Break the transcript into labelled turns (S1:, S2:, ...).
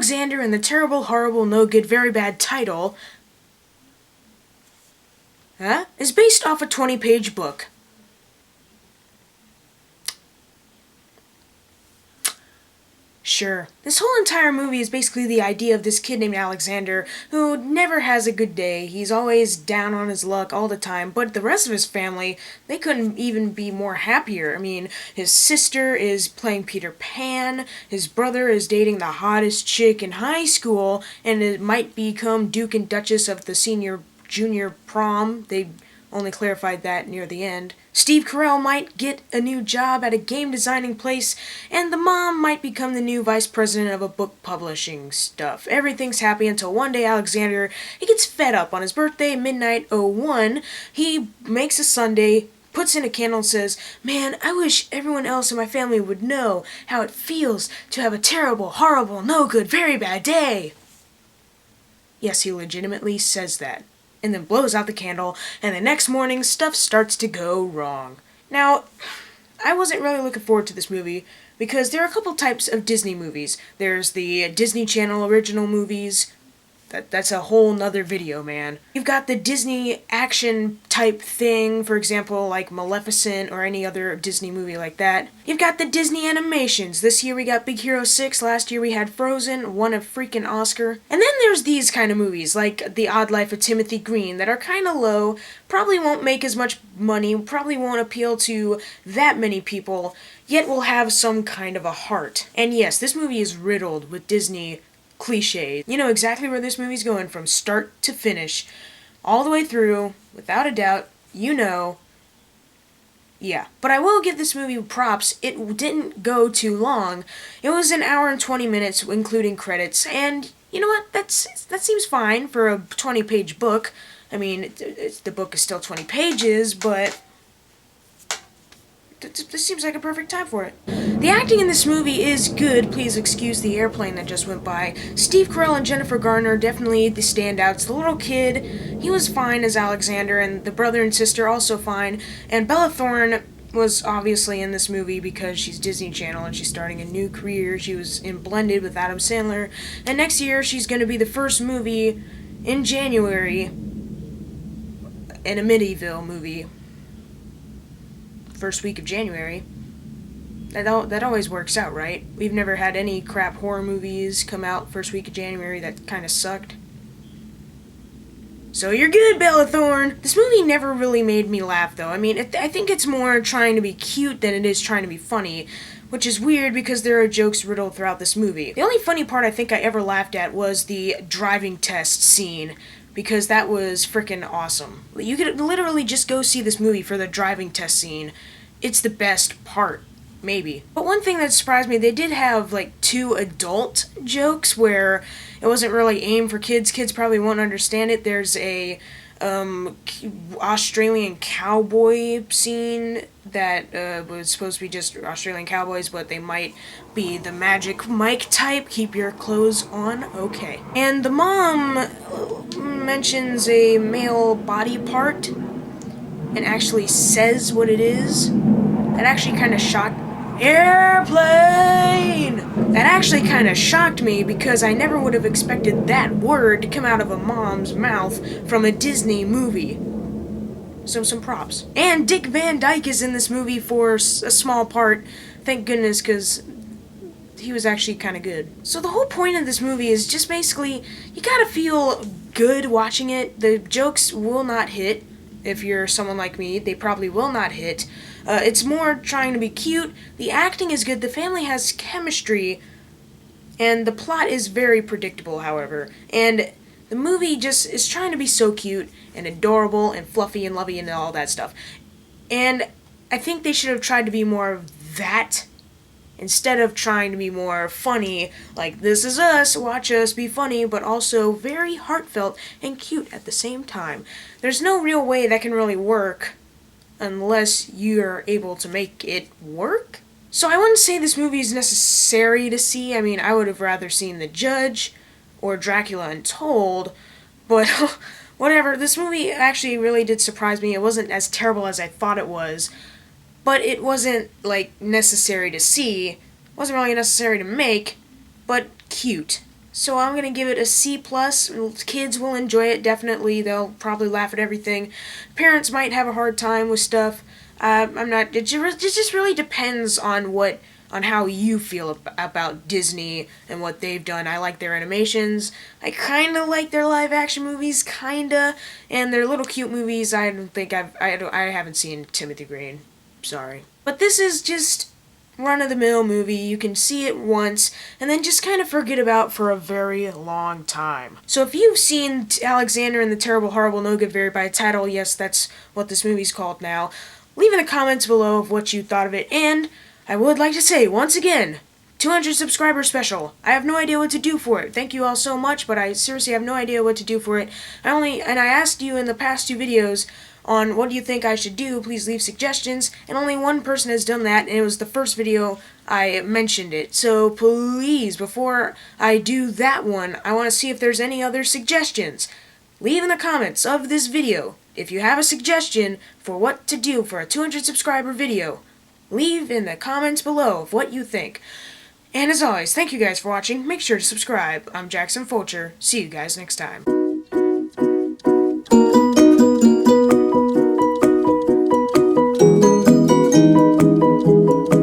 S1: Alexander and the Terrible, Horrible, No Good, Very Bad title is based off a 20-page book. Sure. This whole entire movie is basically the idea of this kid named Alexander who never has a good day. He's always down on his luck all the time, but the rest of his family, they couldn't even be more happier. I mean, his sister is playing Peter Pan, his brother is dating the hottest chick in high school, and it might become Duke and Duchess of the junior prom. They only clarified that near the end. Steve Carell might get a new job at a game designing place, and the mom might become the new vice president of a book publishing stuff. Everything's happy until one day Alexander, he gets fed up. On his birthday, midnight 01, he makes a sundae, puts in a candle and says, "Man, I wish everyone else in my family would know how it feels to have a terrible, horrible, no good, very bad day." Yes, he legitimately says that. And then blows out the candle, and the next morning, stuff starts to go wrong. Now, I wasn't really looking forward to this movie, because there are a couple types of Disney movies. There's the Disney Channel original movies. That's a whole nother video, man. You've got the Disney action type thing, for example, like Maleficent or any other Disney movie like that. You've got the Disney animations. This year we got Big Hero 6, last year we had Frozen, won a freaking Oscar. And then there's these kind of movies, like The Odd Life of Timothy Green, that are kind of low, probably won't make as much money, probably won't appeal to that many people, yet will have some kind of a heart. And yes, this movie is riddled with Disney cliches. You know exactly where this movie's going from start to finish, all the way through, without a doubt, you know. Yeah. But I will give this movie props. It didn't go too long. It was an hour and 20 minutes, including credits, and you know what? That seems fine for a 20-page book. I mean, the book is still 20 pages, but this seems like a perfect time for it. The acting in this movie is good. Please excuse the airplane that just went by. Steve Carell and Jennifer Garner, definitely the standouts. The little kid, he was fine as Alexander, and the brother and sister also fine. And Bella Thorne was obviously in this movie because she's Disney Channel and she's starting a new career. She was in Blended with Adam Sandler. And next year, she's going to be the first movie in January in a Amityville movie. First week of January. That always works out, right? We've never had any crap horror movies come out first week of January that kind of sucked. So you're good, Bella Thorne! This movie never really made me laugh, though. I mean, I think it's more trying to be cute than it is trying to be funny, which is weird because there are jokes riddled throughout this movie. The only funny part I think I ever laughed at was the driving test scene, because that was frickin' awesome. You could literally just go see this movie for the driving test scene. It's the best part, maybe. But one thing that surprised me, they did have like 2 adult jokes where it wasn't really aimed for kids. Kids probably won't understand it. There's a Australian cowboy scene that was supposed to be just Australian cowboys, but they might be the Magic Mike type. Keep your clothes on, okay. And the mom mentions a male body part and actually says what it is. That actually kind of shocked airplane! That actually kind of shocked me because I never would have expected that word to come out of a mom's mouth from a Disney movie. So some props. And Dick Van Dyke is in this movie for a small part. Thank goodness, because he was actually kind of good. So the whole point of this movie is just basically, you gotta feel good watching it. The jokes will not hit. If you're someone like me, they probably will not hit. It's more trying to be cute. The acting is good. The family has chemistry. And the plot is very predictable, however. And the movie just is trying to be so cute and adorable and fluffy and lovey and all that stuff. And I think they should have tried to be more of that instead of trying to be more funny, like This Is Us, watch us be funny, but also very heartfelt and cute at the same time. There's no real way that can really work unless you're able to make it work. So I wouldn't say this movie is necessary to see. I mean, I would have rather seen The Judge or Dracula Untold, but whatever. This movie actually really did surprise me. It wasn't as terrible as I thought it was, but it wasn't, like, necessary to see. It wasn't really necessary to make, but cute. So I'm gonna give it a C plus. Kids will enjoy it definitely. They'll probably laugh at everything. Parents might have a hard time with stuff. I'm not. It just really depends on how you feel about Disney and what they've done. I like their animations. I kind of like their live action movies, kinda, and their little cute movies. I don't think I haven't seen Timothy Green. Sorry, but this is just run-of-the-mill movie you can see it once and then just kind of forget about for a very long time. So if you've seen Alexander and the Terrible, Horrible, No Good, Very Bad Title, yes, that's what this movie's called now, leave in the comments below of what you thought of it. And I would like to say, once again, 200 subscriber special. I have no idea what to do for it. Thank you all so much, but I seriously have no idea what to do for it. I asked you in the past 2 videos on what do you think I should do. Please leave suggestions, and only one person has done that, and it was the first video I mentioned it. So please, before I do that one, I want to see if there's any other suggestions. Leave in the comments of this video if you have a suggestion for what to do for a 200 subscriber video. Leave in the comments below of what you think. And as always, thank you guys for watching. Make sure to subscribe. I'm Jackson Fulcher. See you guys next time.